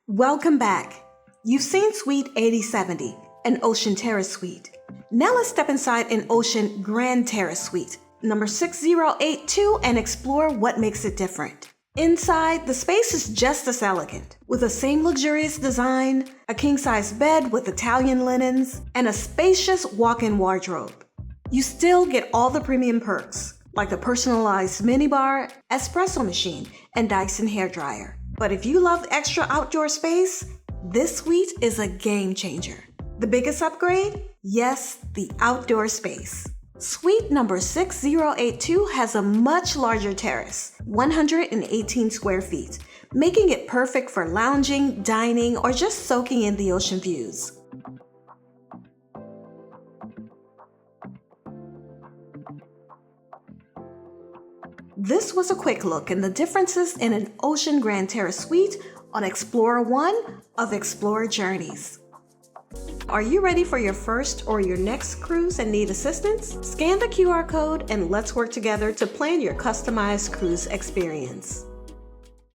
Welcome back. You've seen Suite 8070, an Ocean Terrace suite. Now let's step inside an Ocean Grand Terrace suite, number 6082, and explore what makes it different. Inside, the space is just as elegant, with the same luxurious design, a king-size bed with Italian linens, and a spacious walk-in wardrobe. You still get all the premium perks, like the personalized minibar, espresso machine, and Dyson hairdryer. But if you love extra outdoor space, this suite is a game changer. The biggest upgrade? Yes, the outdoor space. Suite number 6082 has a much larger terrace, 118 square feet, making it perfect for lounging, dining, or just soaking in the ocean views. This was a quick look in the differences in an Ocean Grand Terrace suite on Explora 1 of Explora Journeys. Are you ready for your first or your next cruise and need assistance? Scan the QR code and let's work together to plan your customized cruise experience.